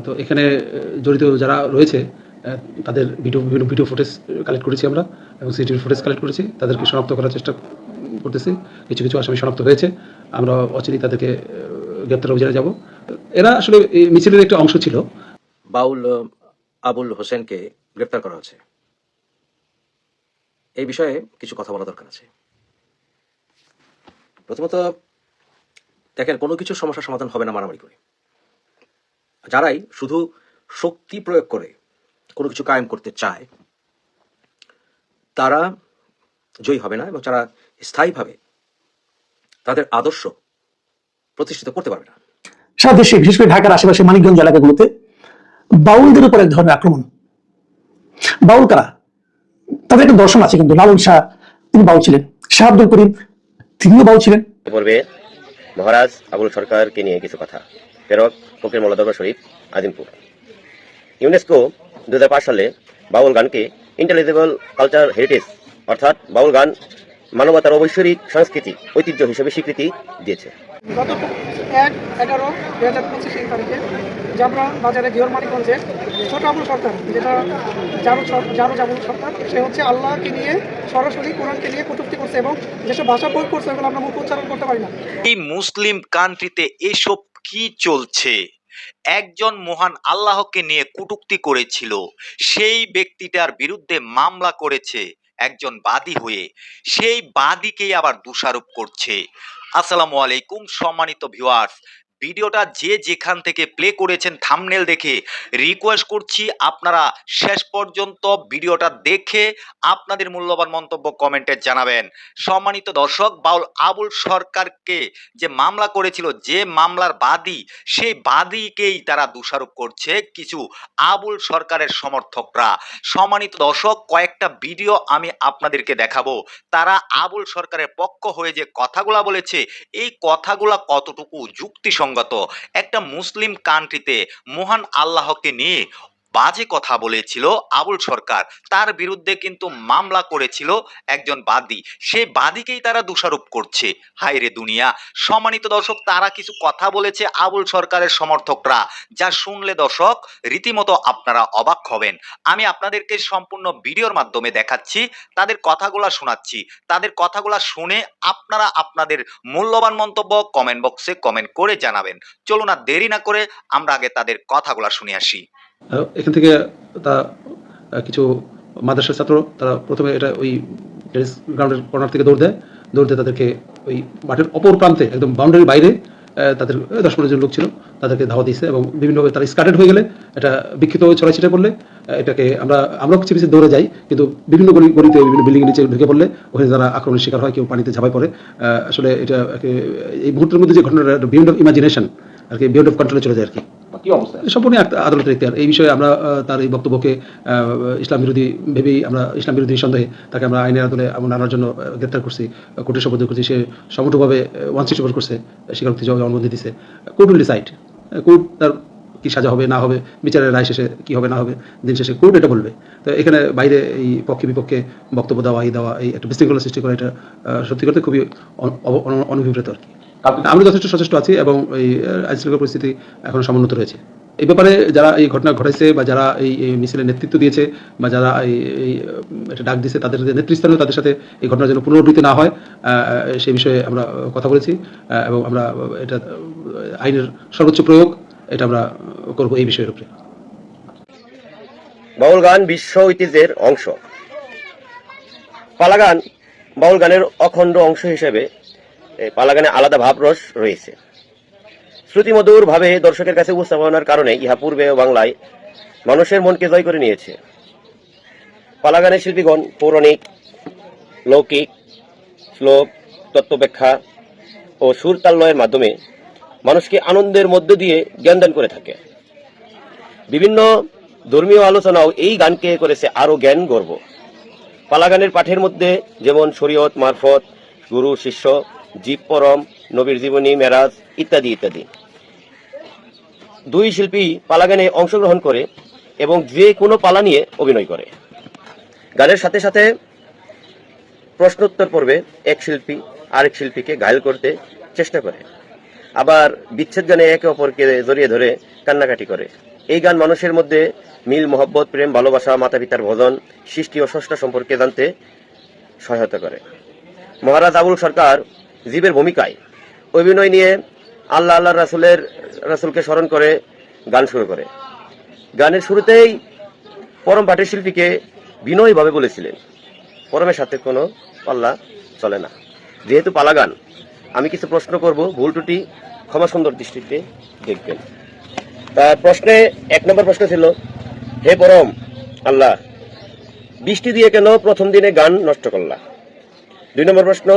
তো এখানে জড়িত যারা রয়েছে তাদের বিভিন্ন ভিডিও ফুটেজ কালেক্ট করেছি আমরা এবং সিসিটিভি ফুটেজ কালেক্ট করেছি। তাদেরকে শনাক্ত করার চেষ্টা করতেছি। কিছু আসামি শনাক্ত হয়েছে। আমরা অচিরেই তাদেরকে গ্রেপ্তার অভিযানে যাব। এরা আসলে এই মিছিলের একটা অংশ ছিল। বাউল আবুল হোসেনকে গ্রেপ্তার করা হয়েছে, এই বিষয়ে কিছু কথা বলা দরকার আছে। প্রথমত দেখেন, কোনো কিছুর সমস্যার সমাধান হবে না মারামারি করে। যারাই শুধু শক্তি প্রয়োগ করে কোনো কিছু কায়েম করতে চায় তারা জয়ী হবে না, এবং যারা স্থায়ীভাবে তাদের আদর্শ প্রতিষ্ঠিত করতে পারবে না। সারা দেশে বিশেষ করে ঢাকার আশেপাশে মানিকগঞ্জ এলাকাগুলোতে বাউলদের উপর এক ধরনের আক্রমণ। বাউল কারা? তাদের একটা দর্শন আছে, কিন্তু লালন শাহ তিনি বাউল ছিলেন, শাহ আব্দুল করিম তিনিও বাউল ছিলেন। পূর্বে মহারাজ আবুল সরকারকে নিয়ে কিছু কথা। প্রেরক ফকির মোল্লা দরবার শরীফ, আজিমপুর। ইউনেস্কো 2005 সালে বাউল গানকে ইন্টেলিজেবল কালচার হেরিটেজ অর্থাৎ বাউল গান মানবতার ঐশ্বরিক সাংস্কৃতিক ঐতিহ্য হিসেবে স্বীকৃতি দিয়েছে। গত 1/11/2025 তারিখে জাবরা বাজারে ঘিওর মানিকগঞ্জে ছোট আবুল সরকার, যেটা জাবুল সরকার, সে হচ্ছে আল্লাহকে নিয়ে সরাসরি কোরআনকে নিয়ে কটূক্তি করছে এবং যেসব ভাষা প্রয়োগ করছে এগুলো আমরা মুখ উচ্চারণ করতে পারি না। এই মুসলিম কান্ট্রিতে এসব কি চলছে? একজন মহান আল্লাহকে নিয়ে কটূক্তি করেছিল, সেই ব্যক্তিটার বিরুদ্ধে মামলা করেছে একজন বাদী হয়ে, সেই বাদীকেই আবার দোষারোপ করছে। আসসালামু আলাইকুম সম্মানিত ভিউয়ার্স, ভিডিওটা যে যেখান থেকে প্লে করেছেন থাম্বনেল দেখে রিকোয়েস্ট করছি আপনারা শেষ পর্যন্ত ভিডিওটা দেখে আপনাদের মূল্যবান মন্তব্য কমেন্টে জানাবেন। সম্মানিত দর্শক, বাউল আবুল সরকারকে যে মামলা করেছিল, যে মামলার বাদী, সেই বাদীকেই তারা দোষারোপ করছে কিছু আবুল সরকারের সমর্থকরা। সম্মানিত দর্শক, কয়েকটা ভিডিও আমি আপনাদেরকে দেখাবো। তারা আবুল সরকারের পক্ষ হয়ে যে কথাগুলা বলেছে, এই কথাগুলা কতটুকু যুক্তিসঙ্গত। একটা মুসলিম কান্ট্রিতে মহান আল্লাহকে নিয়ে বাজে কথা বলেছিল আবুল সরকার, তার বিরুদ্ধে কিন্তু মামলা করেছিল একজন বাদী, সেই বাদীকেই তারা দোষারোপ করছে। হায় রে দুনিয়া! সম্মানিত দর্শক, তারা কিছু কথা বলেছে আবুল সরকারের সমর্থকরা, যা শুনলে দর্শক রীতিমতো আপনারা অবাক হবেন। আমি আপনাদেরকে সম্পূর্ণ ভিডিওর মাধ্যমে দেখাচ্ছি, তাদের কথাগুলা শোনাচ্ছি। তাদের কথাগুলা শুনে আপনারা আপনাদের মূল্যবান মন্তব্য কমেন্ট বক্সে কমেন্ট করে জানাবেন। চলুন আর দেরি না করে আমরা আগে তাদের কথাগুলা শুনে আসি। এখান থেকে তা কিছু মাদ্রাসার ছাত্র তারা প্রথমে এটা ওই টেনিস গ্রাউন্ডের কর্নার থেকে দৌড় দেয় তাদেরকে ওই মাঠের অপর প্রান্তে একদম বাউন্ডারির বাইরে তাদের 10-15 জন লোক ছিল, তাদেরকে ধাওয়া দিয়েছে এবং বিভিন্নভাবে তারা স্কার্টেড হয়ে গেলে এটা বিক্ষিপ্ত ছড়াছিটে পড়লে এটাকে আমরা পিছিয়ে দৌড়ে যাই, কিন্তু বিভিন্ন গলিতে বিভিন্ন বিল্ডিং নিচে ঢুকে পড়লে ওখানে যারা আক্রমণের শিকার হয়, কেউ পানিতে ঝাঁপাই পড়ে। আসলে এটা এই মুহূর্তের মধ্যে যে ঘটনাটা বিয়ন্ড অফ ইমাজিনেশন আর কি, বিয়ন্ড অফ কন্ট্রোলে চলে যায় আর কি। সম্পূর্ণ আদালতের ইখতিয়ার। এই বিষয়ে আমরা তার এই বক্তব্যকে ইসলাম বিরোধী ভেবেই আমরা ইসলাম বিরোধী সন্দেহে তাকে আমরা আইনের আদালতে আনার জন্য গ্রেপ্তার করছি, কোর্টে শপথ করছি। সে সমগ্রভাবে 164 করছে, স্বীকারোক্তি জবাবে অনুমতি দিচ্ছে। Court will decide. কোর্ট তার কি সাজা হবে না হবে, বিচারের রায় শেষে কি হবে না হবে, দিন শেষে কোর্ট এটা বলবে। তো এখানে বাইরে এই পক্ষে বিপক্ষে বক্তব্য দেওয়া এই একটা বিশৃঙ্খলা সৃষ্টি করা, এটা সত্যি করতে খুবই অনভিপ্রেত আর কি। আমরা যথেষ্ট সচেষ্ট আছি এবং এই আইনশৃঙ্খলা পরিস্থিতি এখন সমুন্নত রয়েছে। এই ব্যাপারে যারা এই ঘটনা ঘটাইছে বা যারা এই মিছিলের নেতৃত্ব দিয়েছে বা যারা এই এটা ডাক দিয়েছে, তাদের যে নেতৃস্থানীয়, তাদের সাথে এই ঘটনার যেন পুনরাবৃত্তি না হয় সেই বিষয়ে আমরা কথা বলেছি এবং আমরা এটা আইনের সর্বোচ্চ প্রয়োগ এটা আমরা করবো এই বিষয়ের উপরে। বাউল গান বিশ্ব ঐতিহ্যের অংশ। পালা গান বাউল গানের অখণ্ড অংশ হিসেবে পালা গানে আলাদা ভাবরস রয়েছে। শ্রুতিমধুর ভাবে দর্শকের কাছে উপস্থাপনার কারণে ইহা পূর্বে বাংলায় মানুষের মনকে জয় করে নিয়েছে। পালা গানের শিল্পীগণ পৌরাণিক, লৌকিক, শ্লোক, তত্ত্বব্যাখ্যা ও সুর তাল্লয়ের মাধ্যমে মানুষকে আনন্দের মধ্য দিয়ে জ্ঞানদান করে থাকে। বিভিন্ন ধর্মীয় আলোচনাও এই গানকে করেছে আরো জ্ঞান গর্ব। পালা গানের পাঠের মধ্যে যেমন শরীয়ত, মারফত, গুরু শিষ্য, জীব পরম, নবীর জীবনী, মেরাজ ইত্যাদি ইত্যাদি। দুই শিল্পী পালা গানে অংশগ্রহণ করে এবং যে কোনো পালা নিয়ে অভিনয় করে। গানের সাথে সাথে প্রশ্নোত্তর পর্বে এক শিল্পী আরেক শিল্পীকে ঘায়েল করতে চেষ্টা করে। আবার বিচ্ছেদ গানে একে অপরকে জড়িয়ে ধরে কান্নাকাটি করে। এই গান মানুষের মধ্যে মিল, মহব্বত, প্রেম, ভালোবাসা, মাতা পিতার ভজন, সৃষ্টি ও স্রষ্টা সম্পর্কে জানতে সহায়তা করে। মহারাজ আবুল সরকার জীবের ভূমিকায় অভিনয় নিয়ে আল্লাহ রাসূলকে স্মরণ করে গান শুরু করে। গানের শুরুতেই পরম পাঠের শিল্পীকে বিনয়ীভাবে বলেছিলেন, পরমের সাথে কোনো পাল্লা চলে না। যেহেতু পালা গান, আমি কিছু প্রশ্ন করব, ভুল ত্রুটি ক্ষমা সুন্দর দৃষ্টিতে দেখবেন। তার প্রশ্নে 1 নম্বর প্রশ্ন ছিল, হে পরম আল্লাহ, বৃষ্টি দিয়ে কেন প্রথম দিনে গান নষ্ট করলা? 2 নম্বর প্রশ্ন,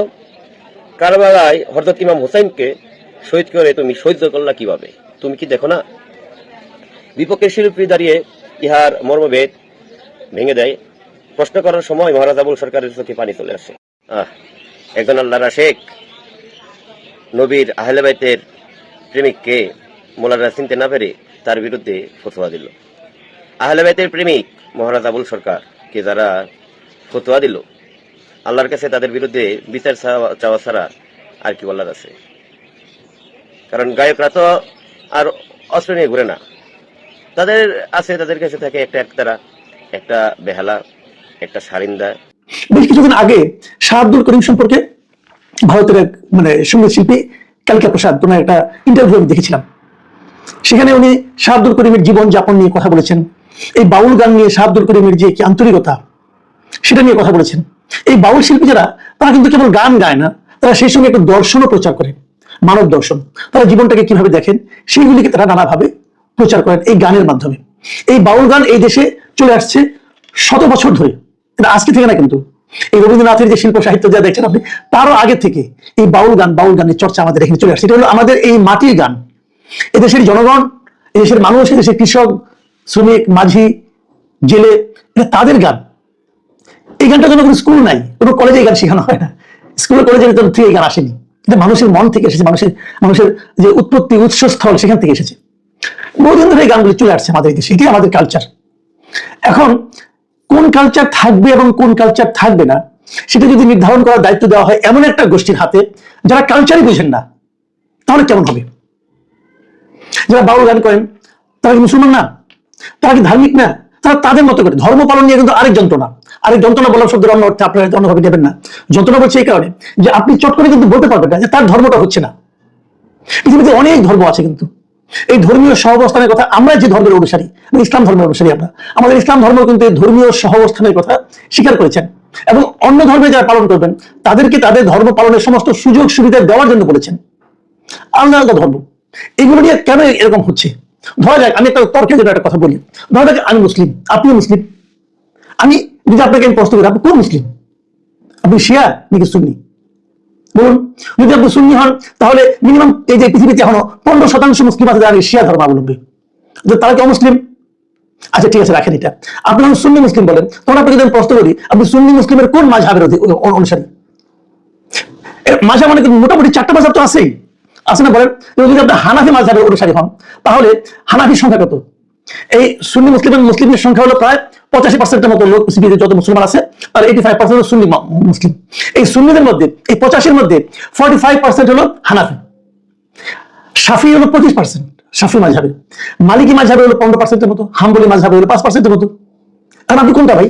কারবালায় হযরত ইমাম হুসাইনকে শহীদ করে তুমি সহ্য করলা কিভাবে? তুমি কি দেখো না? বিপক্ষের শিল্পী দাঁড়িয়ে ইহার মর্মভেদ ভেঙে দেয়। প্রশ্ন করার সময় মহারাজ আবুল সরকারের চোখে পানি চলে আসে। একজন আল্লাহর আশেক নবীর আহলে বাইতের প্রেমিককে মোলারা চিনতে না পেরে তার বিরুদ্ধে ফতোয়া দিল। আহলে বাইতের প্রেমিক মহারাজ আবুল সরকারকে যারা ফতোয়া দিল, আল্লাহর কাছে তাদের বিরুদ্ধে বিচার চাওয়া ছাড়া আর কি বলার আছে? কারণ গায়করা তো আর অস্ত্র নিয়ে ঘুরে না, তাদের কাছে থাকে একটা একতারা, একটা বেহালা, একটা সারিন্দা। বেশ কিছুদিন আগে শাহ আব্দুল করিম সম্পর্কে ভারতের এক সঙ্গীত শিল্পী কালিকা প্রসাদ ওনার একটা ইন্টারভিউ আমি দেখেছিলাম। সেখানে উনি শাহ আব্দুল করিমের জীবন যাপন নিয়ে কথা বলেছেন। এই বাউল গান নিয়ে শাহ আব্দুল করিমের যে কি আন্তরিকতা, সেটা নিয়ে কথা বলেছেন। এই বাউল শিল্পী যারা, তারা কিন্তু কেবল গান গায় না, তারা সেই সঙ্গে একটা দর্শনও প্রচার করে, মানব দর্শন। তারা জীবনটাকে কিভাবে দেখেন সেইগুলিকে তারা নানাভাবে প্রচার করেন এই গানের মাধ্যমে। এই বাউল গান এই দেশে চলে আসছে 100 বছর ধরে, এটা আজকে থেকে না। কিন্তু এই রবীন্দ্রনাথের যে শিল্প সাহিত্য যা দেখছেন আপনি, তারও আগে থেকে এই বাউল গানের চর্চা আমাদের এখানে চলে আসছে। এটা হলো আমাদের এই মাটির গান। এদেশের জনগণ, এদেশের মানুষ, এদেশের কৃষক, শ্রমিক, মাঝি, জেলে, এটা তাদের গান। এই গানটার জন্য কোনো স্কুল নাই, কোনো কলেজে এই গান শেখানো হয় না। স্কুলে কলেজের ভিতর থেকে এই গান আসেনি, এটা মানুষের মন থেকে এসেছে, মানুষের যে উৎপত্তি উৎসস্থল সেখান থেকে এসেছে। বহুদিন ধরে এই গানগুলি চলে আসছে আমাদের দেশে, এটি আমাদের কালচার। এখন কোন কালচার থাকবে এবং কোন কালচার থাকবে না, সেটা যদি নির্ধারণ করার দায়িত্ব দেওয়া হয় এমন একটা গোষ্ঠীর হাতে যারা কালচারই বুঝেন না, তাহলে কেমন হবে? যারা বাউল গান করেন তারা কি মুসলমান না? তারা কি ধার্মিক না? তারা তাদের মতো করে ধর্ম পালন নিয়ে কিন্তু আরেক যন্ত্রণা বলার শব্দের অন্য অর্থে আপনারা অন্যভাবে নেবেন না। যন্ত্রণা বলছে এই কারণে যে আপনি চট করে কিন্তু বলতে পারবেন না যে তার ধর্মটা হচ্ছে না। পৃথিবীতে অনেক ধর্ম আছে, কিন্তু এই ধর্মীয় সহাবস্থানের কথা, আমরা যে ধর্মের অনুসারী, ইসলাম ধর্মের অনুসারী, আমাদের ইসলাম ধর্ম কিন্তু এই ধর্মীয় সহাবস্থানের কথা স্বীকার করেছেন এবং অন্য ধর্মে যারা পালন করবেন তাদেরকে তাদের ধর্ম পালনের সমস্ত সুযোগ সুবিধা দেওয়ার জন্য বলেছেন। আলাদা আলাদা ধর্ম, এগুলো নিয়ে কেন এরকম হচ্ছে? ধরা যাক আমি একটা তর্কের জন্য একটা কথা বলি। ধরা যাক আমি মুসলিম, আপনি মুসলিম। আমি যদি আপনাকে প্রশ্ন করি, আপনি কোন মুসলিম? আপনি শিয়া নাকি সুন্নি? বলুন। যদি আপনি সুন্নি হন, তাহলে মিনিমাম এই যে পৃথিবীতে এখনো 15% মুসলিম আছে যারা শিয়া ধর্মাবলম্বী, তারা কি অমুসলিম? আচ্ছা ঠিক আছে, রাখেন এটা। আপনি যখন সুন্নি মুসলিম বলেন, তখন আপনাকে যদি প্রশ্ন করি, আপনি সুন্নি মুসলিমের কোন মাযহাবের অনুসারী? মাযহাব মানে মোটামুটি 4টা মাযহাব তো আছেই, আছে না? বলেন। যদি আপনি হানাফি মাযহাবের অনুসারী হন, তাহলে হানাফির সংখ্যা কত? এই সুন্নি মুসলিমের সংখ্যা হলো প্রায় 85%-এর মতো লোক। পৃথিবীতে যত মুসলমান আছে তার 85% সুন্নি মুসলিম। এই সুন্নিদের মধ্যে, এই 85-এর মধ্যে 45% হলো হানাফি। শাফি হলো 25% শাফি মাযহাবে, মালিকি মাযহাবে হলো 15%-এর মতো, হাম্বলি মাযহাবে হলো 5%-এর মতো। আর আপনি কোনটা ভাই?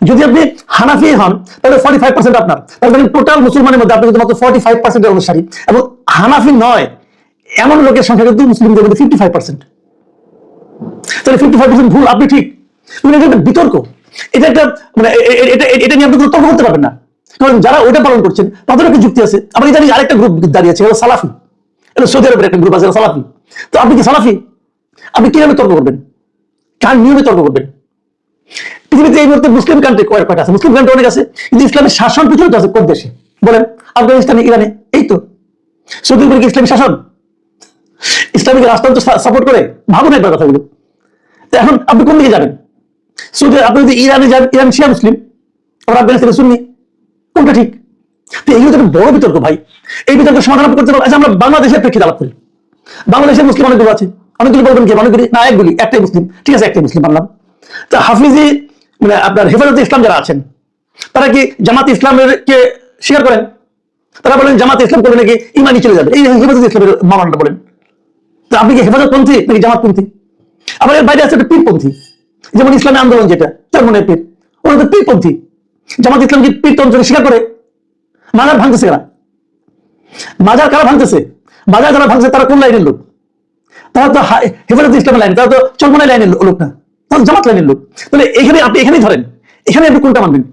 যদি আপনি হানাফি হন তাহলে 45% আপনার, তাহলে টোটাল মুসলমানের মধ্যে আপনি যদি মাত্র 45%-এর অনুসারী এবং হানাফি নয় এমন লোকের সংখ্যা কিন্তু মুসলিমদের মধ্যে 55%। তাহলে 55% ভুল, আপনি ঠিক। এটা একটা বিতর্ক, এটা একটা এটা নিয়ে আপনি কোনো তর্ক করতে পারবেন না, কারণ যারা ওইটা পালন করছেন তাদের একটা যুক্তি আছে। আমরা জানি আরেকটা গ্রুপ দাঁড়িয়ে আছে, সালাফি। এটা সৌদি আরবের একটা গ্রুপ আছে সালাফি। তো আপনি কি সালাফি? আপনি কিভাবে তর্ক করবেন? কার নিয়মে তর্ক করবেন? পৃথিবীতে এই মুহূর্তে মুসলিম কান্ট্রি কয়টা আছে? মুসলিম কান্ট্রি অনেক আছে, কিন্তু ইসলামের শাসন প্রচলিত আছে কোন দেশে বলেন? আফগানিস্তানে, ইরানে, এই তো। সৌদি আরবে কি ইসলামী শাসন, ইসলামিক রাষ্ট্রতন্ত্র সাপোর্ট করে? ভাবুন একবার কথাগুলো। এখন আপনি কোন দিকে যাবেন? সৌদি, আপনি যদি ইরানে যান, ইরান শিয়া মুসলিম, আর আফগানিস্তানে সুন্নি, কোনটা ঠিক? তো এগুলো একটা বড় বিতর্ক ভাই। এই বিতর্কের সমাধান করতে পারবো। আচ্ছা, আমরা বাংলাদেশের প্রেক্ষিতে আলাপ করি। বাংলাদেশের মুসলিম অনেকগুলো আছে, অনেকগুলি বলবেন কি? অনেকগুলি না, একগুলি, একটাই মুসলিম। ঠিক আছে, একটাই মুসলিম মানলাম। তা হাফিজি আপনার হেফাজতে ইসলাম যারা আছেন, তারা কি জামাতে ইসলামের কে স্বীকার করেন? তারা বলেন জামাতে ইসলাম করলে নাকি ইমানি চলে যাবে। এই হেফাজতে ইসলামের মামলাটা বলেন। তো আপনি কি হেফাজতপন্থী নাকি জামাতপন্থী? আবার এর বাইরে আছে একটা পীরপন্থী, যেমন ইসলামী আন্দোলন যেটা তার মনে পীর, ওরা তো পীরপন্থী। জামাত ইসলাম কি পীরতন্ত্র স্বীকার করে? মাজার ভাঙতেছে কারা? মাজার কারা ভাঙতেছে? বাজার যারা ভাঙছে তারা কোন লাইনের লোক? তারা তো হেফাজত ইসলামের লাইন, তারা তো চরমনাই লাইনের লোক না, তারা জামাত লাইনের লোক। তাহলে এখানে আপনি এখানেই ধরেন, এখানে আপনি কোনটা মানবেন?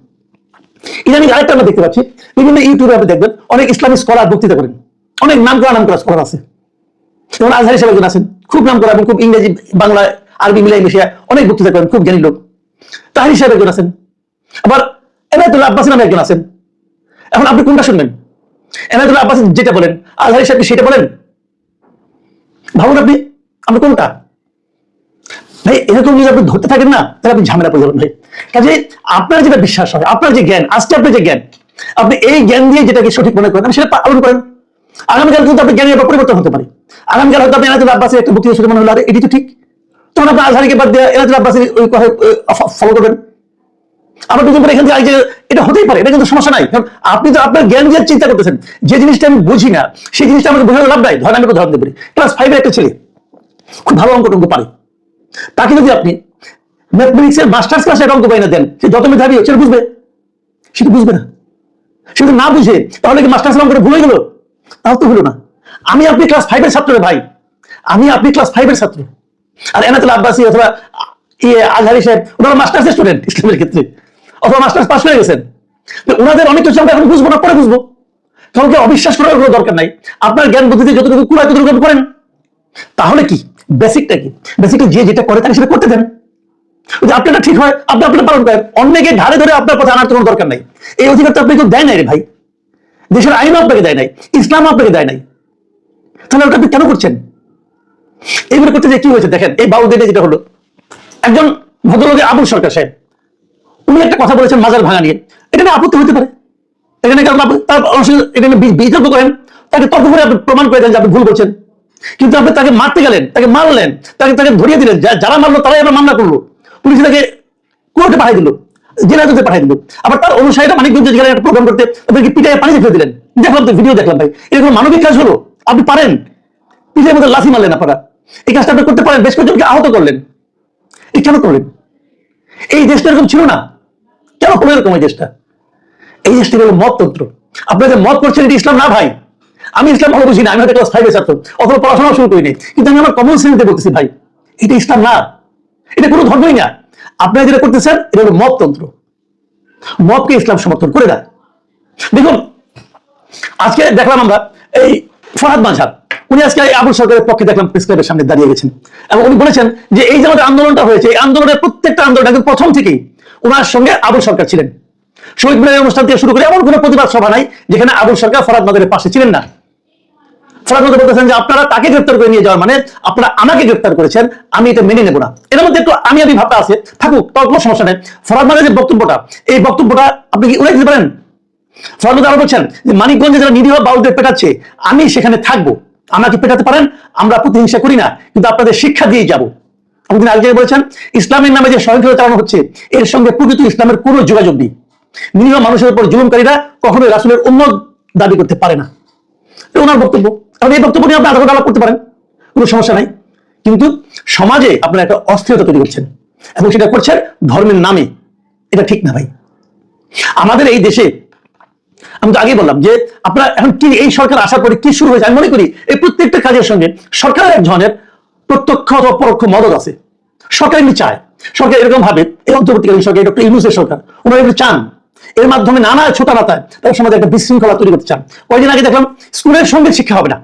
ইদানিং আরেকটা আমরা দেখতে পাচ্ছি, বিভিন্ন ইউটিউবে আপনি দেখবেন অনেক ইসলামিক স্কলার বক্তৃতা করেন, অনেক নাম করা স্কলার আছে। যেমন আজহারি সাহেব একজন আছেন, খুব নাম করা এবং খুব ইংরেজি বাংলা আরবি মিলাই মিশিয়ে অনেক বক্তৃতা করেন, খুব জ্ঞানী লোক। তাহারি সাহেব একজন আছেন, আবার এনায়েতুল্লাহ আব্বাসী নামে একজন আছেন। এখন আপনি কোনটা শুনবেন? এনায়েতুল্লাহ আব্বাসী যেটা বলেন, আজহারি সাহেব সেটা বলেন? ভাবুন আপনি কোনটা? ভাই এরকম যদি আপনি ধরতে থাকেন না, তাহলে আপনি ঝামেলা পড়ে যাবেন ভাই। কাজে আপনার যেটা বিশ্বাস হয়, আপনার যে জ্ঞান, আজকে আপনার যে জ্ঞান, আপনি এই জ্ঞান দিয়ে যেটাকে সঠিক মনে করেন সেটা পালন করেন। আগামীকাল কিন্তু আপনি জ্ঞানের পরিবর্তন হতে পারে। আগামীকাল হয়তো আপনি এনায়েতুল্লাহ আব্বাসীর একটা বক্তৃতা শুনে মনে হলো, আরে এটি তো ঠিক, তখন আপনি আজহারিকে বাদ দিয়ে এনায়েতুল্লাহ আব্বাসীর ওই কথা ফলো করবেন। আবার দুজন পরে এখান থেকে এটা হতেই পারে, এটা কিন্তু সমস্যা নাই, কারণ আপনি তো আপনার জ্ঞান দিয়ে চিন্তা করতেছেন। যে জিনিসটা আমি বুঝি না সেই জিনিসটা আমাকে বোঝানো লাভ নাই। ধরেন আমি উদাহরণ দিতে পারি, ক্লাস 5 এর একটা ছেলে খুব ভালো অঙ্ক পারে, তাকে যদি আপনি ম্যাথমেটিক্স এর মাস্টার্স ক্লাসে অঙ্ক বাইনা দেন, সে যত মেধাবী সেটা বুঝবে? সেটা বুঝবে না। সে যদি না বুঝে তাহলে কি মাস্টার্স অঙ্কটা ভুলে গেল? তাহলে তো হলো না। আমি আপনি ক্লাস 5 এর ছাত্র রে ভাই, আমি আপনি ক্লাস 5 এর ছাত্র। আর এনায়েতুল্লাহ আব্বাসী অথবা আজহারি সাহেব ওনারা মাস্টার্স স্টুডেন্ট ইসলামের ক্ষেত্রে, অথবা মাস্টার্স পাস করে গেছেন। ওনাদের অনেক কিছু আমরা এখন বুঝবো না, পরে বুঝবো। কাউকে অবিশ্বাস করার কোনো দরকার নাই। আপনার জ্ঞান বুদ্ধিতে যতটুকু কুড়ায় ততটুকু করেন। তাহলে কি বেসিকটা কি? বেসিকটা যে যেটা করে তাকে সেটা করতে দেন। আপনারটা ঠিক হয় আপনি আপনার পালন করেন, অন্যকে ঘাড়ে ধরে আপনার কথা আনার কোনো দরকার নাই। এই অধিকার তো আপনাকে দেয় নাই রে ভাই, দেশের আইনও আপনাকে দেয় নাই, ইসলাম আপনাকে দেয় নাই। তাহলে ওটা আপনি কেন করছেন? এইভাবে করতে যে কি হয়েছে দেখেন, এই বাউল দিনে যেটা হলো, একজন ভদ্রলোকের আবুল সরকার সাহেব উনি একটা কথা বলেছেন মাজার ভাঙা নিয়ে, এটা নিয়ে আপত্তি হতে পারে। এখানে তার এখানে বিতর্ক করেন, তাকে তর্ক করে আপনি প্রমাণ করে দেন যে আপনি ভুল করছেন। কিন্তু আপনি তাকে মারতে গেলেন, তাকে মারলেন, তাকে ধরিয়ে দিলেন, যারা মারলো তারাই আবার মামলা করলো, পুলিশ তাকে কোর্টে পাঠিয়ে দিল, জেলা জজে পাঠিয়ে দিল। আবার তার অনুসারীরা মানিকগঞ্জে গেলেন একটা প্রোগ্রাম করতে, তাদেরকে পিটাইয়ে পানিতে ফেলে দিলেন। দেখলাম তো ভিডিও দেখলাম ভাই, এরকম মানবিক কাজ হলো? আপনি পারেন? পিঠের মধ্যে লাথি মারলেন আপনারা, এই কাজটা আপনি করতে পারেন, বেশ কয়েকজনকে আহত করলেন। এই কেন করলেন? এই দেশটা এরকম ছিল না, কেন হলো এরকম? এই দেশটা, এই দেশটা হলো মততন্ত্র। আপনারা যে মত করছেন এটা ইসলাম না ভাই। আমি ইসলাম ভালো বুঝি না, আমি হয়তো ক্লাস 5 এর ছাত্র, অথবা পড়াশোনা শুরু করিনি, কিন্তু আমি আমার কমন সেন্সে বলতেছি ভাই, এটা ইসলাম না, এটা কোনো ধর্মই না। আপনারা যেটা করতেছেন এটা হলো মততন্ত্র। মতকে ইসলাম সমর্থন করে না। দেখুন আজকে দেখলাম আমরা এই ফরহাদ মাঝহার, উনি আজকে আবুল সরকারের পক্ষে দেখলাম প্রেস ক্লাবের সামনে দাঁড়িয়ে গেছেন, এবং উনি বলেছেন যে এই যে আমাদের আন্দোলনটা হয়েছে, এই আন্দোলনের প্রত্যেকটা আন্দোলন একদম প্রথম থেকেই ওনার সঙ্গে আবুল সরকার ছিলেন। শহীদ মিনারের অনুষ্ঠান থেকে শুরু করে এমন কোনো প্রতিবাদ সভা নাই যেখানে আবুল সরকার ফরহাদ মাঝহারের পাশে ছিলেন না। ফরহাদ মাঝহার বলতেছেন যে আপনারা তাকে গ্রেফতার করে নিয়ে যাওয়ার মানে আপনারা আমাকে গ্রেফতার করেছেন, আমি এটা মেনে নেব না। এর মধ্যে একটু আমি ভাবটা আছে, থাকুক, তার কোনো সমস্যা নেই। ফরহাদ মাঝহারের যে বক্তব্যটা, এই বক্তব্যটা আপনি কি উড়াই দিতে পারেন? ফরহাদ মাঝহার বলছেন যে মানিকগঞ্জে যারা নিরীহ বাউলদের পেটাচ্ছে আমি সেখানে থাকবো, আমাকে পেটাতে পারেন, আমরা প্রতিহিংসা করি না, কিন্তু আপনাদের শিক্ষা দিয়ে যাবো। আপনি আগে বলেছেন ইসলামের নামে যে সহিংসতা চালানো হচ্ছে এর সঙ্গে প্রকৃত ইসলামের কোনো যোগাযোগ নেই। নিরীহ মানুষের উপর জুলুমকারীরা কখনোই রাসূলের উম্মত দাবি করতে পারে না। ওনার বক্তব্য, কারণ এই বক্তব্য নিয়ে আপনি আলাদা আলাপ করতে পারেন, কোনো সমস্যা নাই। কিন্তু সমাজে আপনারা একটা অস্থিরতা তৈরি করছেন এবং সেটা করছেন ধর্মের নামে, এটা ঠিক না ভাই। আমাদের এই দেশে আমি তো আগেই বললাম যে আপনারা এখন কি এই সরকার আসার পরে কি শুরু হয়েছে, আমি মনে করি এই প্রত্যেকটা কাজের সঙ্গে সরকারের এক ধরনের প্রত্যক্ষ অথবা পরোক্ষ মদত আছে। সরকার এমনি চায়, সরকার এরকম ভাবে, এই অন্তর্বর্তীকালীন সরকার ডক্টর ইউনূসের সরকার, ওনারা এগুলো চান, এর মাধ্যমে নানা ছোটা নাতায় তার সমাজে একটা বিশৃঙ্খলা তৈরি করতে চান। কয়েকদিন আগে দেখলাম স্কুলের সঙ্গে শিক্ষা হবে না,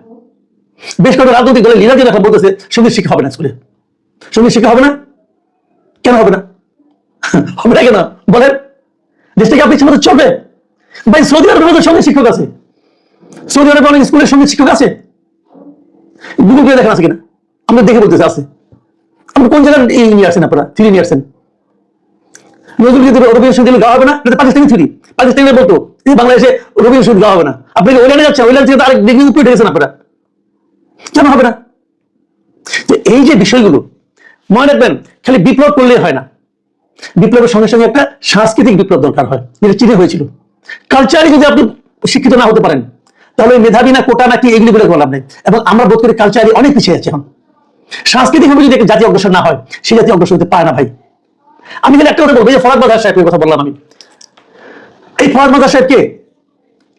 বেশ কয়েকটা রাজনৈতিক দলের লিডারকে দেখা বলতেছে সঙ্গে শিক্ষা হবে না, স্কুলে সঙ্গে শিক্ষা হবে না। কেন হবে না? হবে না কেন বলেন? দেশটাকে আপনি ইচ্ছা মতো চলবে ভাই? সৌদি আরবের সঙ্গে শিক্ষক আছে, সৌদি আরবে অনেক স্কুলের সঙ্গে শিক্ষক আছে, গুগল করে দেখেন আছে কিনা, আমরা দেখে বলতেছি আছে। আপনি কোন জায়গায় নিয়ে আসছেন, আপনারা থ্রি নিয়ে আসছেন? নজরুল যদি রবীন্দ্র সঙ্গীত গাওয়া হবে না, এটা পাকিস্তানি থ্রি, পাকিস্তানি বলতো বাংলাদেশে রবীন্দ্র সঙ্গীত গাওয়া হবে না, আপনি ওইলানে যাচ্ছেন, ওইলান থেকে আরেক ডিগ্রি উপরে ঢেকেছেন আপনারা, কেন হবে না? এই যে বিষয়গুলো মনে রাখবেন, খালি বিপ্লব করলে হয় না, বিপ্লবের সঙ্গে সঙ্গে একটা সাংস্কৃতিক বিপ্লব দরকার হয়, যেটা চীনে হয়েছিল। কালচারে যদি আপনি শিক্ষিত না হতে পারেন তাহলে মেধাবী না কোটা নাকি এগুলি বলে লাভ নেই। এবং আমরা বোধ করি কালচারে অনেক পিছিয়ে যাচ্ছে এখন। সাংস্কৃতিকভাবে যদি একটা জাতি অগ্রসর না হয়, সেই জাতি অগ্রসর হতে পারে না ভাই। আমি খালি একটা কথা বলবো, এই যে ফরহাদ মাজার সাহেবের কথা বললাম আমি, এই ফরহাদ মাজার সাহেবকে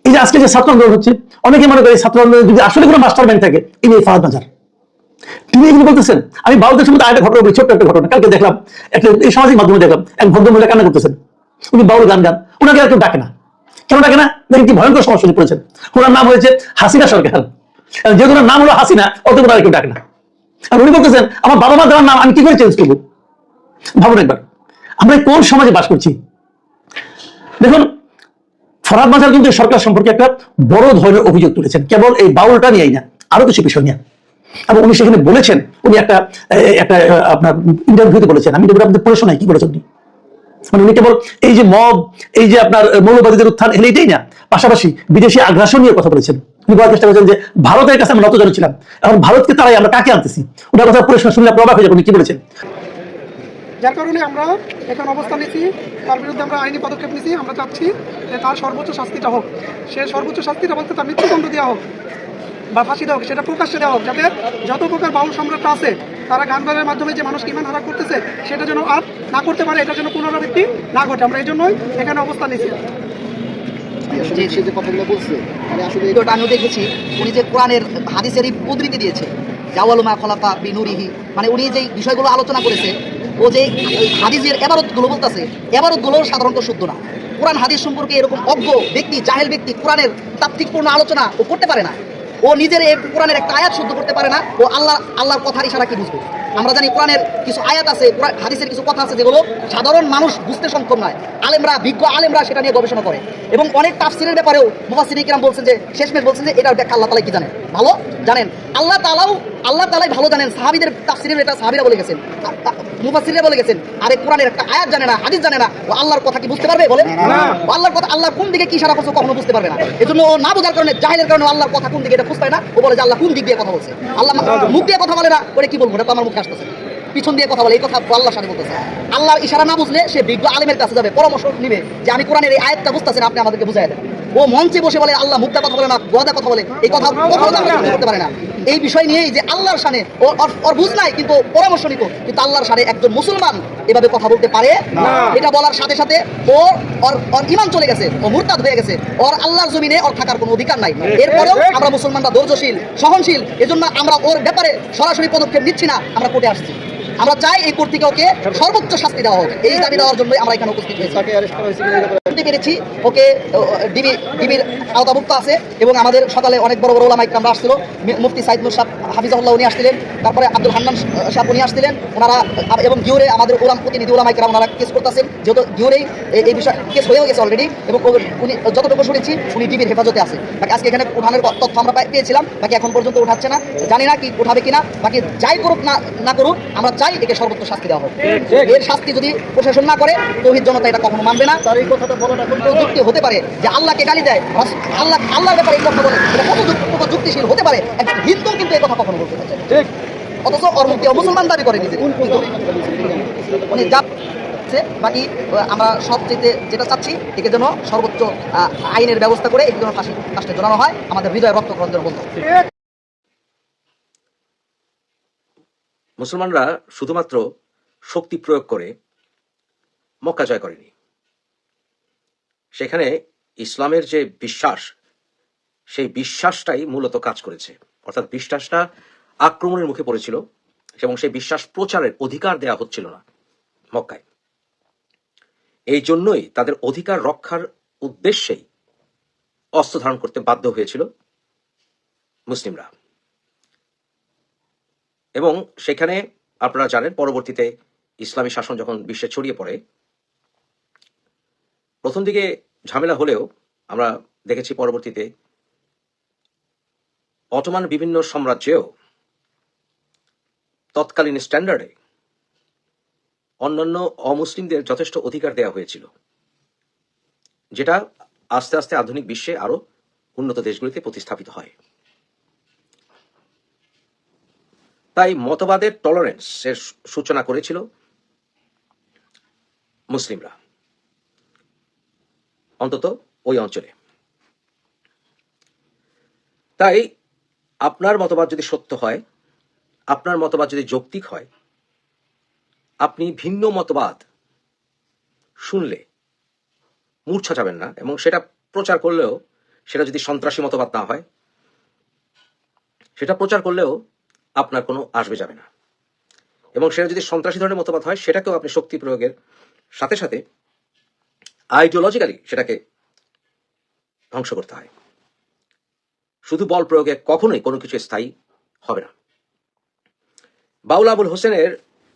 এই যে আজকে যে ছাত্র আন্দোলন হচ্ছে, অনেকে মনে করে ছাত্র আন্দোলন যদি আসলে কোনো মাস্টার মাইন্ড থাকে, ইনি এই ফরহাদ মাজার। তিনি এগুলো বলতেছেন। আমি বাউলদের সম্বন্ধে আরেকটা ঘটনা বলি, ছোট্ট একটা ঘটনা। কালকে দেখলাম একটা এই সামাজিক মাধ্যমে দেখলাম এক ভদ্রমহিলা কান্না করতেছেন। উনি বাউল গান গান, ওনাকে আর কেউ ডাকে না। কেন ডাকে না? দেখেন কি ভয়ঙ্কর সমস্যা পড়েছেন। ওনার নাম হয়েছে হাসিনা সরকার। যেহেতু ওনার নাম হলো হাসিনা, অত আর কেউ ডাকে না। আর উনি বলতেছেন আমার বাবা মা দেওয়ার নাম আমি কি করে চেঞ্জ করবো? ভাবুন একবার, আমরা কোন সমাজে বাস করছি? দেখুন, ফরহাদ মাজার কিন্তু সরকার সম্পর্কে একটা বড় ধরনের অভিযোগ তুলেছেন, কেবল এই বাউলটা নিয়েই না, আরো কিছু বিষয় নিয়ে। এবং উনি সেখানে বলেছেন, উনি একটা একটা আপনার ইন্টারভিউতে বলেছেন, আমি ইন্টারভিউ আপনাদের পড়ে শোনাই কি বলেছেন উনি। মানে উনি কেবল এই যে মব, এই যে আপনার মৌলবাদীদের উত্থান, এটাই না, পাশাপাশি বিদেশি আগ্রাসন নিয়ে কথা বলেছেন। উনি বলার চেষ্টা করেছেন যে ভারতের কাছে আমরা নতজানু ছিলাম, এখন ভারতকে তারাই আমরা কাকে আনতেছি। ওনার কথা পড়ে শুনলে আপনি অবাক হয়ে যাবেন উনি কি বলেছেন। যার কারণে আমরা এখন অবস্থান নিচ্ছি, তার বিরুদ্ধে আমরা আইনি পদক্ষেপ নিচ্ছি। আমরা চাচ্ছি যে তার সর্বোচ্চ শাস্তিটা হোক। সে সর্বোচ্চ শাস্তিটা বলতে তার মৃত্যুদণ্ড দেওয়া হোক বা ফাঁসি দেওয়া হোক, সেটা প্রকাশ্যে দেওয়া হোক, যাতে যত প্রকার বাউল সম্রাটরা আছে তারা গান গানের মাধ্যমে যে মানুষকে ইমান হারা করতেছে সেটা যেন আর না করতে পারে, এটা যেন পুনরাবৃত্তি না ঘটে। আমরা এই জন্যই এখানে অবস্থান নিচ্ছি। যে কথাগুলো বলছে, আমি আসলে ভিডিওটা আমিও দেখেছি। উনি যে কোরআনের হাদিসেরই উদ্ধৃতি দিয়েছে, জাওয়ালুমা খলাকা বিনুরিহি, মানে উনি যে বিষয়গুলো আলোচনা করেছে, ও যে হাদিসের এবারতগুলো বলতেছে, এবারতগুলো সাধারণত শুদ্ধ না। কোরআন হাদিস সম্পর্কে এরকম অজ্ঞ ব্যক্তি, জাহেল ব্যক্তি কোরআনের তাত্ত্বিকপূর্ণ আলোচনা ও করতে পারে না। ও নিজের এই কোরআনের একটা আয়াত শুদ্ধ করতে পারে না। ও আল্লাহর কথার ইশারা কি বুঝবে? আমরা জানি কোরআনের কিছু আয়াত আছে, হাদিসের কিছু কথা আছে যেগুলো সাধারণ মানুষ বুঝতে সক্ষম নয়। আলেমরা, বিজ্ঞ আলেমরা সেটা নিয়ে গবেষণা করে এবং অনেক তাফসিরের ব্যাপারেও মুফাসসিরিন কিরাম বলছেন যে, শেষমেশ বলছেন যে এটার ব্যাখ্যা আল্লাহ তাআলাই কি জানেন, ভালো জানেন। আল্লাহ তাআলাই ভালো জানেন। সাহাবীদের তাফসিরের এটা সাহাবীরা বলে গেছেন, মুফাসসিররা বলে গেছেন। আরে কোরআনের একটা আয়াত জানে না, হাদিস জানে না, ও আল্লাহর কথা কি বুঝতে পারবে? বলেন ও আল্লাহর কথা, আল্লাহ কোন দিকে কি ইশারা করছে কখনো বুঝতে পারবে না। এজন্য ও না বোঝার কারণে, জাহেলের কারণে আল্লাহর কথা কোন দিকে এটা বুঝতে পারে না। ও বলে যে আল্লাহ কোন দিক দিয়ে কথা বলছে। আল্লাহ মুখ দিয়ে কথা বলে না, ওরে কি বলবো, এটা তো আমার মুখে আসতেছে, পিছন দিয়ে কথা বলে। এই কথা আল্লাহর সাথে বলতেছে। আল্লাহর ইশারা না বুঝলে সে বিজ্ঞ আলেমের কাছে যাবে, পরামর্শ নিবে যে আমি কোরআনের এই আয়াতটা বুঝতেছেন, আপনি আমাদেরকে বুঝাই দেন। ও মঞ্চে বসে বলে আল্লাহ মুক্তা কথা বলে না, গোয়াদা কথা বলে, এই কথা করতে পারে না। এই বিষয় নিয়েই যে আল্লাহর শানে ওর বুঝ নাই, কিন্তু পরামর্শ নিত, কিন্তু আল্লাহর শানে একজন মুসলমান এভাবে কথা বলতে পারে না। এটা বলার সাথে সাথে ওর ঈমান চলে গেছে, ও মুরতাদ হয়ে গেছে, ওর আল্লাহর জমিনে ওর থাকার কোনো অধিকার নাই। এরপরেও আমরা মুসলমানরা ধৈর্যশীল, সহনশীল, এজন্য আমরা ওর ব্যাপারে সরাসরি পদক্ষেপ নিচ্ছি না, আমরা কোর্টে আসছি। আমরা চাই এই কোর্ট থেকে ওকে সর্বোচ্চ শাস্তি দেওয়া হোক। এই দাবি দেওয়ার জন্য আমরা এখানে উপস্থিত হয়েছি। জানতে পেরেছি ওকে ডিবির আওতাভুক্ত আছে এবং আমাদের সকালে অনেক বড় বড় ওলামা ইকরামরা আসছিল। মুফতি সাইদ নূর সাহেব হাফিজাহুল্লাহ উনি আসছিলেন, তারপরে আব্দুল হান্নান সাহেব উনি আসছিলেন, ওনারা এবং গিউরে আমাদের প্রতিনিধি ওলামা ইকরাম ওনারা কেস করতেছেন, যেহেতু গিউরেই এই বিষয় কেস হয়েও গেছে অলরেডি, এবং উনি যতটুকু শুনেছি উনি ডিবির হেফাজতে আছে। বাকি আজকে এখানে উঠানোর তথ্য আমরা পেয়েছিলাম, বাকি এখন পর্যন্ত উঠাচ্ছে না, জানি না কি উঠাবে কিনা। বাকি যাই করুক না করুক, আমরা চাই একে সর্বোচ্চ শাস্তি দেওয়া হোক। এর শাস্তি যদি প্রশাসন না করে, তৌহিদ জনতা এটা কখনো মানবে না। তার এই কথাটা বলাটা কোন যুক্তি হতে পারে যে আল্লাহকে গালি দেয়, আল্লাহর ব্যাপারে এই কথা বলে, এটা কত যুক্তিশীল হতে পারে? একজন হিন্দু কিন্তু এই কথা কখনো বলতে পারছে না, অথচ ওর মুক্তি মুসলমান দাবি করে নিজে। উনি যা বাকি আমরা সবচেয়ে যেটা চাচ্ছি, একে যেন সর্বোচ্চ আইনের ব্যবস্থা করে একে যেন ফাঁসিতে ঝোলানো হয়, আমাদের হৃদয় রক্তক্ষরণ যেন বন্ধ। মুসলমানরা শুধুমাত্র শক্তি প্রয়োগ করে মক্কা জয় করেনি, সেখানে ইসলামের যে বিশ্বাস, সেই বিশ্বাসটাই মূলত কাজ করেছে। অর্থাৎ বিশ্বাসটা আক্রমণের মুখে পড়েছিল এবং সেই বিশ্বাস প্রচারের অধিকার দেয়া হচ্ছিল না মক্কায়। এই জন্যই তাদের অধিকার রক্ষার উদ্দেশ্যেই অস্ত্র ধারণ করতে বাধ্য হয়েছিল মুসলিমরা। এবং সেখানে আপনারা জানেন, পরবর্তীতে ইসলামী শাসন যখন বিশ্বে ছড়িয়ে পড়ে, প্রথম দিকে ঝামেলা হলেও আমরা দেখেছি পরবর্তীতে অটোমান বিভিন্ন সাম্রাজ্যেও তৎকালীন স্ট্যান্ডার্ডে অন্যান্য অমুসলিমদের যথেষ্ট অধিকার দেওয়া হয়েছিল, যেটা আস্তে আস্তে আধুনিক বিশ্বে আরো উন্নত দেশগুলিতে প্রতিস্থাপিত হয়। তাই মতবাদের টলারেন্সের সূচনা করেছিল মুসলিমরা, অন্তত ওই অঞ্চলে। তাই আপনার মতবাদ যদি সত্য হয়, আপনার মতবাদ যদি যৌক্তিক হয়, আপনি ভিন্ন মতবাদ শুনলে মূর্ছা যাবেন না, এবং সেটা প্রচার করলেও সেটা যদি সন্ত্রাসী মতবাদ না হয়, সেটা প্রচার করলেও আপনার কোনো আসবে যাবে না। এবং সেটা যদি সন্ত্রাসী ধরনের মতবাদ হয়, সেটাকেও আপনি শক্তি প্রয়োগের সাথে সাথে আইডিওলজিক্যালি সেটাকে ধ্বংস করতে হয়। শুধু বল প্রয়োগে কখনোই কোনো কিছু স্থায়ী হবে না। বাউল আবুল হোসেনের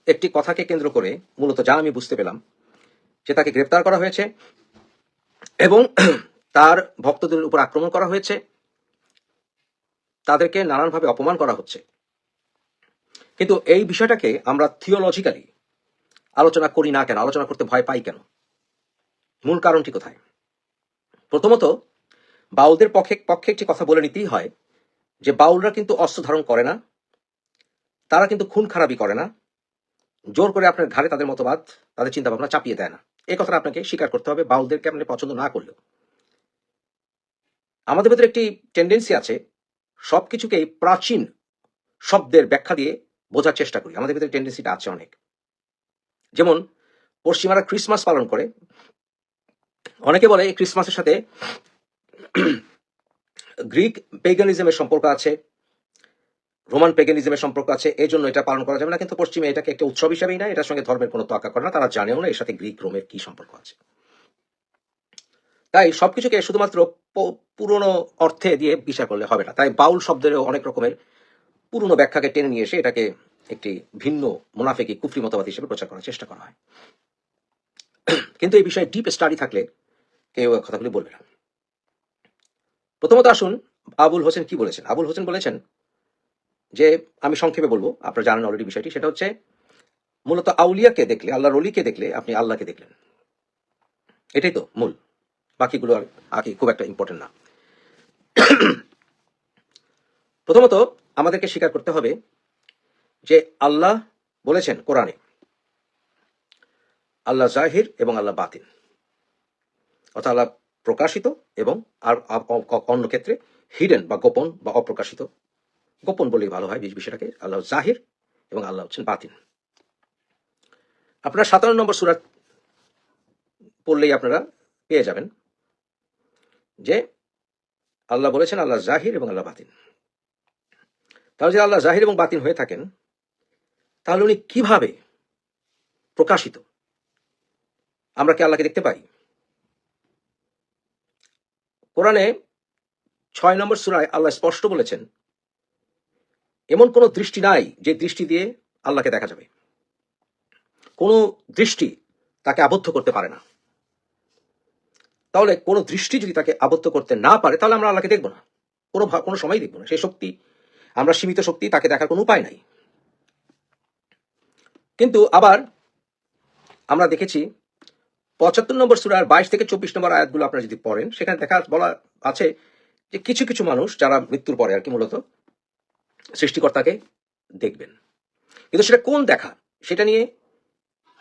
একটি কথাকে কেন্দ্র করে মূলত যা আমি বুঝতে পেলাম, যে তাকে গ্রেপ্তার করা হয়েছে এবং তার ভক্তদের উপর আক্রমণ করা হয়েছে, তাদেরকে নানানভাবে অপমান করা হচ্ছে। কিন্তু এই বিষয়টাকে আমরা থিওলজিক্যালি আলোচনা করি না কেন, আলোচনা করতে ভয় পাই কেন? মূল কারণটি কোথায়? প্রথমত, বাউলদের পক্ষে একটি কথা বলে নিতেই হয় যে বাউলরা কিন্তু অস্ত্র ধারণ করে না, তারা কিন্তু খুন খারাপি করে না, জোর করে আপনার ঘাড়ে তাদের মতবাদ, তাদের চিন্তা ভাবনা চাপিয়ে দেয় না। এই কথাটা আপনাকে স্বীকার করতে হবে, বাউলদেরকে আপনি পছন্দ না করলেও। আমাদের ভেতরে একটি টেন্ডেন্সি আছে সবকিছুকেই প্রাচীন শব্দের ব্যাখ্যা দিয়ে বোঝার চেষ্টা করি। আমাদের ভেতরে টেন্ডেন্সিটা আছে অনেক। যেমন পশ্চিমারা ক্রিসমাস পালন করে, অনেকে বলে এই ক্রিসমাসের সাথে গ্রিক পেগানিজমের সম্পর্ক আছে, রোমান পেগানিজমের সম্পর্ক আছে, এই জন্য এটা পালন করা যাবে না। কিন্তু পশ্চিমে এটাকে একটা উৎসব হিসাবেই না, এটার সঙ্গে ধর্মের কোনো তোয়াক্কা করে না, তারা জানেও না এর সাথে গ্রিক রোমের কি সম্পর্ক আছে। তাই সবকিছুকে শুধুমাত্র পুরনো অর্থে দিয়ে বিচার করলে হবে না। তাই বাউল শব্দেরও অনেক রকমের পুরনো ব্যাখ্যাকে টেনে নিয়ে এসে এটাকে একটি ভিন্ন মুনাফিকি কুফরি মতবাদ হিসেবে প্রচার করার চেষ্টা করা হয়। কিন্তু এই বিষয়ে ডিপ স্টাডি থাকলে কেউ কথাগুলি বলবে না। প্রথমত আসুন আবুল হোসেন কি বলেছেন। আবুল হোসেন বলেছেন যে, আমি সংক্ষেপে বলবো, আপনারা জানেন অলরেডি বিষয়টি, সেটা হচ্ছে মূলত আউলিয়াকে দেখলে, আল্লাহর অলিকে দেখলে আপনি আল্লাহকে দেখলেন, এটাই তো মূল। বাকিগুলো আর কি খুব একটা ইম্পর্টেন্ট না। প্রথমত আমাদেরকে স্বীকার করতে হবে যে আল্লাহ বলেছেন কোরআনে, আল্লাহ জাহির এবং আল্লাহ বাতিন, অর্থাৎ আল্লাহ প্রকাশিত এবং আর অন্য ক্ষেত্রে হিডেন বা গোপন বা অপ্রকাশিত। গোপন বলেই ভালো হয় বিষয়টাকে। আল্লাহ জাহির এবং আল্লাহ হচ্ছেন বাতিন। আপনারা 57 নম্বর সূরা পড়লেই আপনারা পেয়ে যাবেন যে আল্লাহ বলেছেন আল্লাহ জাহির এবং আল্লাহ বাতিন। তাহলে যদি আল্লাহ জাহির এবং বাতিন হয়ে থাকেন, তাহলে উনি কিভাবে প্রকাশিত? আমরা কি আল্লাহকে দেখতে পাই? কোরআনে 6 নম্বর সূরায় আল্লাহ স্পষ্ট বলেছেন, এমন কোন দৃষ্টি নাই যে দৃষ্টি দিয়ে আল্লাহকে দেখা যাবে। কোন দৃষ্টি তাকে আবদ্ধ করতে পারে না। তাহলে কোন দৃষ্টি যদি তাকে আবদ্ধ করতে না পারে, তাহলে আমরা আল্লাহকে দেখব না, কোনো সময় দেখব না। সেই শক্তি, আমরা সীমিত শক্তি, তাকে দেখার কোনো উপায় নাই। কিন্তু আবার আমরা দেখেছি 75 নম্বর সূরার 22 থেকে 24 নম্বর আয়াতগুলো আপনারা যদি পড়েন, সেখানে বলা আছে যে কিছু কিছু মানুষ যারা মৃত্যুর পরে আর কি মূলত সৃষ্টিকর্তাকে দেখবেন। কিন্তু সেটা কোন দেখা, সেটা নিয়ে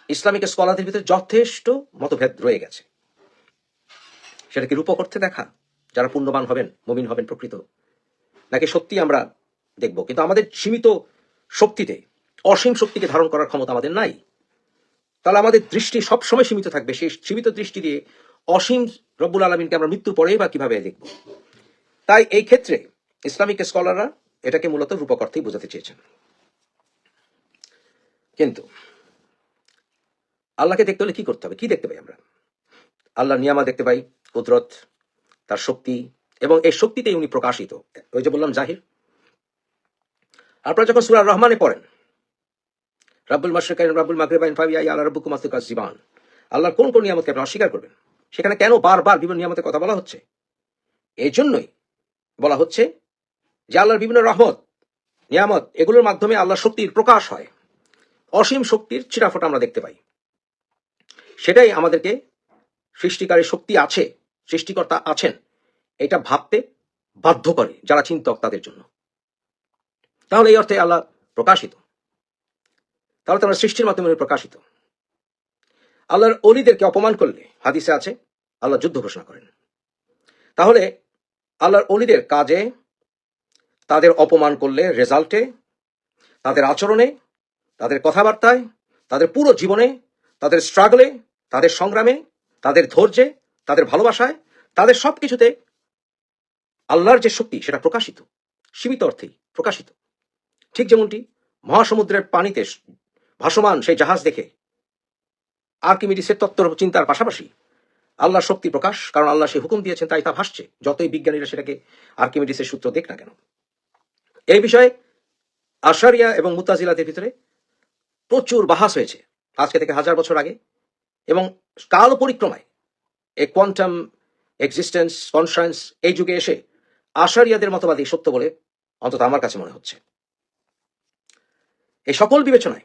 ইসলামিক স্কলারদের ভিতরে যথেষ্ট মতভেদ রয়ে গেছে। সেটা কি রূপক অর্থে দেখা, যারা পুণ্যবান হবেন, মুমিন হবেন প্রকৃত, নাকি সত্যি আমরা দেখব? কিন্তু আমাদের সীমিত শক্তিতে অসীম শক্তিকে ধারণ করার ক্ষমতা আমাদের নাই। তাহলে আমাদের দৃষ্টি সবসময় সীমিত থাকবে। সেই সীমিত দৃষ্টি দিয়ে অসীম রব্বুল আলমিনকে আমরা মৃত্যুর পরেই বা কিভাবে দেখব? তাই এই ক্ষেত্রে ইসলামিক স্কলাররা এটাকে মূলত রূপক অর্থেই বোঝাতে চেয়েছেন। কিন্তু আল্লাহকে দেখতে হলে কি করতে হবে? কি দেখতে পাই আমরা? আল্লাহর নিয়ামত দেখতে পাই, কুদরত, তার শক্তি, এবং এই শক্তিতেই উনি প্রকাশিত। ওই যে বললাম জাহির। আপনারা যখন সূরা রহমানে পড়েন, রাব্বুল মাশরিকাইন রাব্বুল মাগরিবাইন ফাবিআই আলা রাব্বিকুম তুকাজ্জিবান, আল্লাহর কোন কোন নিয়ামতকে আপনি অস্বীকার করবেন? সেখানে কেন বারবার বিভিন্ন নিয়ামতের কথা বলা হচ্ছে? এই জন্যই বলা হচ্ছে যে আল্লাহর বিভিন্ন রহমত, নিয়ামত, এগুলোর মাধ্যমে আল্লাহর শক্তির প্রকাশ হয়, অসীম শক্তির ছিটাফোঁটা আমরা দেখতে পাই। সেটাই আমাদেরকে সৃষ্টিকারী শক্তি আছে, সৃষ্টিকর্তা আছেন, এটা ভাবতে বাধ্য করে যারা চিন্তক তাদের জন্য। তাহলে এই অর্থে আল্লাহ প্রকাশিত, তাহলে তো আমরা সৃষ্টির মাধ্যমে প্রকাশিত। আল্লাহর অলিদেরকে অপমান করলে হাদিসে আছে আল্লাহ যুদ্ধ ঘোষণা করেন। তাহলে আল্লাহর অলিদের কাজে তাদের অপমান করলে, রেজাল্টে তাদের আচরণে, তাদের কথাবার্তায়, তাদের পুরো জীবনে, তাদের স্ট্রাগলে, তাদের সংগ্রামে, তাদের ধৈর্যে, তাদের ভালোবাসায়, তাদের সবকিছুতে আল্লাহর যে শক্তি সেটা প্রকাশিত, সীমিত অর্থেই প্রকাশিত। ঠিক যেমনটি মহাসমুদ্রের পানিতে ভাসমান সেই জাহাজ দেখে আর্কিমিডিসের তত্ত্ব চিন্তার পাশাপাশি আল্লাহর শক্তি প্রকাশ, কারণ আল্লাহ সে হুকুম দিয়েছেন তাই তা ভাসছে, যতই বিজ্ঞানীরা সেটাকে আর্কিমিডিসের সূত্র দেখ না কেন। এই বিষয়ে আশারিয়া এবং মুতাজিলাদের ভিতরে প্রচুর বাহাস হয়েছে আজকে থেকে 1000 বছর আগে, এবং কাল পরিক্রমায় এই কোয়ান্টাম এক্সিস্টেন্স কনসায়েন্স এই যুগে এসে আশারিয়াদের মতবাদী সত্য বলে অন্তত আমার কাছে মনে হচ্ছে। এই সকল বিবেচনায়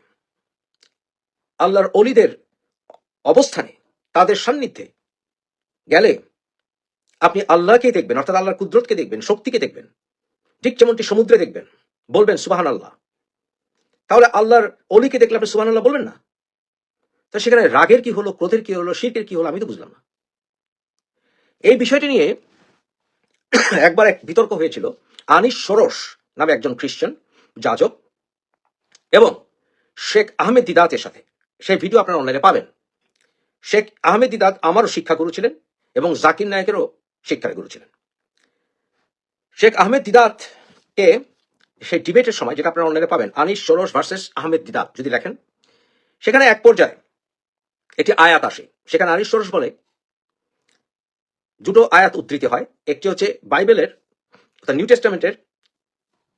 আল্লাহর অলিদের অবস্থানে, তাদের সান্নিধ্যে গেলে আপনি আল্লাহকেই দেখবেন, অর্থাৎ আল্লাহর কুদরতকে দেখবেন, শক্তিকে দেখবেন, ঠিক যেমনটি সমুদ্রে দেখবেন, বলবেন সুবহান আল্লাহ। তাহলে আল্লাহর অলিকে দেখলে আপনি সুবহান আল্লাহ বলবেন না? তা সেখানে রাগের কি হলো, ক্রোধের কি হলো, শিরকের কি হলো, আমি তো বুঝলাম না। এই বিষয়টি নিয়ে একবার এক বিতর্ক হয়েছিল আনিস সরোস নামে একজন খ্রিস্টান যাজক এবং শেখ আহমেদ দিদাতের সাথে। সেই ভিডিও আপনারা অনলাইনে পাবেন। শেখ আহমেদ দিদাত আমারও শিক্ষাগুরু ছিলেন এবং জাকির নায়কেরও শিক্ষাগুরু ছিলেন। শেখ আহমেদ দিদাতকে সেই ডিবেটের সময়, যেটা আপনারা অনলাইনে পাবেন, আনিস সরোস ভার্সেস আহমেদ দিদাত যদি দেখেন, সেখানে এক পর্যায়ে একটি আয়াত আসে। সেখানে আনিস সরোস বলে, দুটো আয়াত উদ্ধৃতি হয়। একটি হচ্ছে বাইবেলের নিউ টেস্টামেন্টের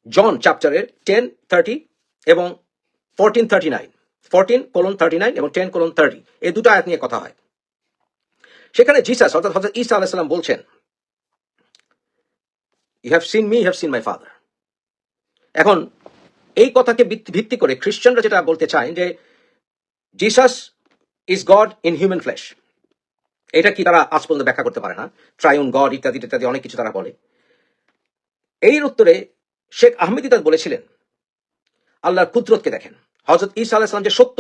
জন চ্যাপ্টারের 10:30 এবং 14:39, 14:39 এবং 10:30, এই দুটো আয়াত নিয়ে কথা হয়। সেখানে জিসাস অর্থাৎ হযরত ঈসা আলাইহিস সালাম বলছেন, you have seen me, you have seen my father. এখন এই কথাকে ভিত্তি করে খ্রিস্টানরা যেটা বলতে চায় যে Jesus is god in human flash. এটা কি তারা আজ পর্যন্ত ব্যাখ্যা করতে পারে না। ট্রাইউন গড ইত্যাদি ইত্যাদি অনেক কিছু তারা বলে। এই উত্তরে শেখ আহমেদ দিদাত বলেছিলেন, আল্লাহর কুদরতকে দেখেন। হযরত ঈসা আলাইহিস সালাম যে সত্য,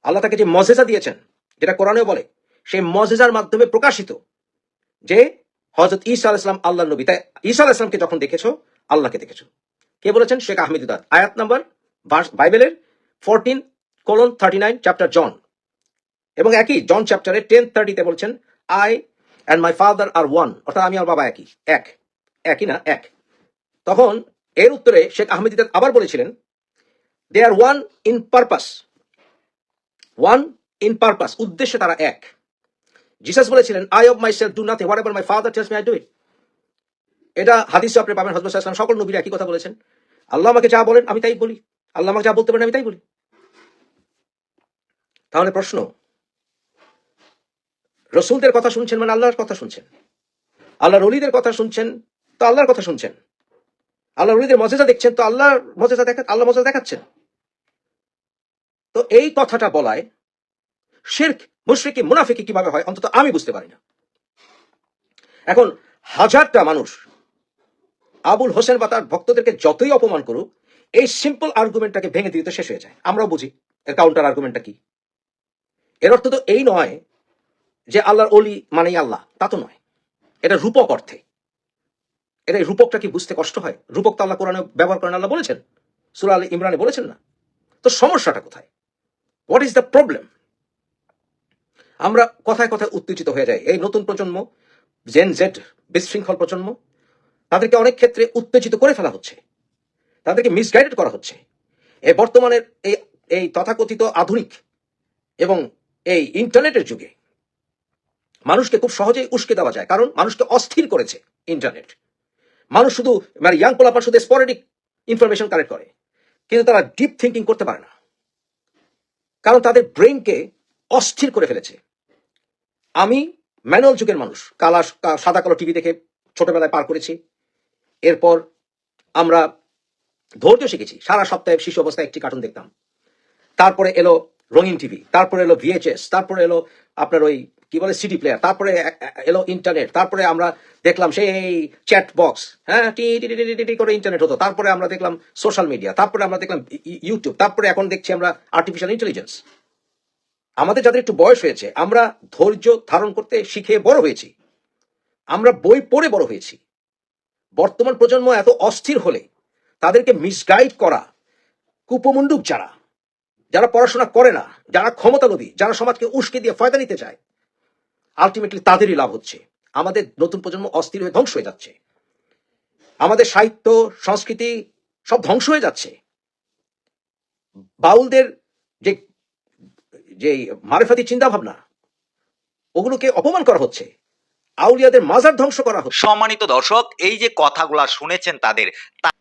আল্লাহ তাকে যে মজেজা দিয়েছেন, যেটা কোরআনেও বলে, সেই মজেজার মাধ্যমে প্রকাশিত যে হযরত ঈসা আলাইহিস সালাম আল্লাহর নবী। তাই ঈসা আলাইহিস সালামকে যখন দেখেছো, আল্লাহকে দেখেছো। কে বলেছেন? শেখ আহমেদ দিদাত। আয়াত নাম্বার বাইবেলের 14:39 চ্যাপ্টার জন, এবং একই জন চ্যাপ্টারে 10:30 বলছেন, I and my father are one, অর্থাৎ আমি আর বাবা একই, একই না এক। তখন এর উত্তরে শেখ আহমেদ দিদাত আবার বলেছিলেন, they are one in purpose, one in purpose, উদ্দেশ্যে তারা এক। জিসাস বলেছিলেন, I of myself do nothing, whatever my father tells me I do it. এটা হাদিসে আপনি পাবেন, হযরত সাল্লাল্লাহু আলাইহি ওয়াসাল্লাম সকল নবীরা একই কথা বলেছেন, আল্লাহ আমাকে যা বলেন আমি তাই বলি, আল্লাহ আমাকে যা বলতে পারেন আমি তাই বলি। তাহলে প্রশ্ন, রসুলদের কথা শুনছেন মানে আল্লাহর কথা শুনছেন, আল্লাহর ওলিদের কথা শুনছেন তো আল্লাহর কথা শুনছেন, আল্লাহর ওলিদের মজেজা দেখছেন তো আল্লাহ মজেজা দেখাচ্ছেন। তো এই কথাটা বলায় শিরক, মুশরিকি, মুনাফিকি কিভাবে হয় অন্তত আমি বুঝতে পারি না। এখন হাজারটা মানুষ আবুল হোসেন বা তার ভক্তদেরকে যতই অপমান করুক, এই সিম্পল আর্গুমেন্টটাকে ভেঙে দিতে শেষ হয়ে যায়। আমরাও বুঝি এর কাউন্টার আর্গুমেন্টটা কি। এর অর্থ তো এই নয় যে আল্লাহর ওলি মানেই আল্লাহ, তা তো নয়। এটা রূপক অর্থে। এটা রূপকটা কি বুঝতে কষ্ট হয়? রূপক তো আল্লাহ কোরআনে ব্যবহার করেন, আল্লাহ বলেছেন, সূরা আলে ইমরানে বলেছেন না? তো সমস্যাটা কোথায়? What is the problem? আমরা কথায় কথায় উত্তেজিত হয়ে যাই। এই নতুন প্রজন্ম, জেন জেড, বিশৃঙ্খল প্রজন্ম, তাদেরকে অনেক ক্ষেত্রে উত্তেজিত করে ফেলা হচ্ছে, তাদেরকে মিসগাইডেড করা হচ্ছে। এই বর্তমানের এই তথাকথিত আধুনিক এবং এই ইন্টারনেটের যুগে মানুষকে খুব সহজেই উস্কে দেওয়া যায়, কারণ মানুষকে অস্থির করেছে ইন্টারনেট। মানুষ শুধু মানে ইয়াং পোলাপান শুধু স্পোরেডিক ইনফরমেশন কালেক্ট করে, কিন্তু তারা ডিপ থিঙ্কিং করতে পারে না, কারণ তাদের ব্রেনকে অস্থির করে ফেলেছে। আমি ম্যানুয়াল যুগের মানুষ, সাদা কালো টিভি দেখে ছোটবেলায় পার করেছি। এরপর আমরা ধৈর্য শিখেছি, সারা সপ্তাহে শিশু অবস্থায় একটি কার্টুন দেখতাম। তারপরে এলো রঙিন টিভি, তারপরে এলো VHS, তারপরে এলো আপনার ওই কি বলে সিডি প্লেয়ার, তারপরে এলো ইন্টারনেট, তারপরে আমরা দেখলাম সেই চ্যাট বক্স, হ্যাঁ, টি করে ইন্টারনেট হতো। তারপরে আমরা দেখলাম সোশ্যাল মিডিয়া, তারপরে আমরা দেখলাম ইউটিউব, তারপরে এখন দেখছি আমরা আর্টিফিশিয়াল ইন্টেলিজেন্স। আমাদের যাদের একটু বয়স হয়েছে, আমরা ধৈর্য ধারণ করতে শিখে বড় হয়েছি, আমরা বই পড়ে বড় হয়েছি। বর্তমান প্রজন্ম এত অস্থির হলে তাদেরকে মিসগাইড করা, কুপমণ্ডুক যারা, যারা পড়াশোনা করে না, যারা ক্ষমতালোভী, যারা সমাজকে উস্কে দিয়ে ফায়দা নিতে চায়, আলটিমেটলি তাদেরই লাভ হচ্ছে। আমাদের নতুন প্রজন্ম অস্থির হয়ে ধ্বংস হয়ে যাচ্ছে, আমাদের সাহিত্য সংস্কৃতি সব ধ্বংস হয়ে যাচ্ছে। বাউলদের যে যে মারেফাতি চিন্তা ভাবনা, ওগুলোকে অপমান করা হচ্ছে, আউলিয়াদের মাজার ধ্বংস করা হচ্ছে। সম্মানিত দর্শক, এই যে কথাগুলা শুনেছেন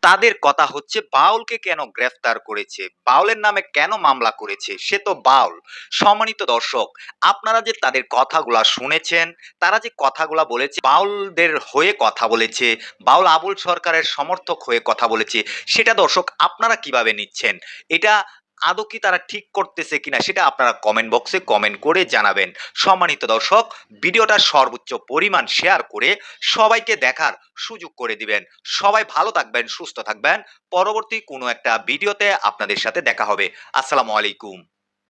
তাদের কথা হচ্ছে বাউলকে কেন গ্রেফতার করেছে, বাউলের নামে কেন মামলা করেছে, সে তো বাউল। সম্মানিত দর্শক, আপনারা যে তাদের কথাগুলা শুনেছেন, তারা যে কথাগুলা বলেছে, বাউলদের হয়ে কথা বলেছে, বাউল আবুল সরকারের সমর্থক হয়ে কথা বলেছে, সেটা দর্শক আপনারা কিভাবে নিচ্ছেন? এটা আদৌ কি তারা ঠিক করতেছে কিনা সেটা আপনারা কমেন্ট বক্সে কমেন্ট করে জানাবেন। সম্মানিত দর্শক, ভিডিওটা সর্বোচ্চ পরিমাণ শেয়ার করে সবাইকে দেখার সুযোগ করে দিবেন। সবাই ভালো থাকবেন, সুস্থ থাকবেন। পরবর্তী কোনো একটা ভিডিওতে আপনাদের সাথে দেখা হবে। আসসালামু আলাইকুম।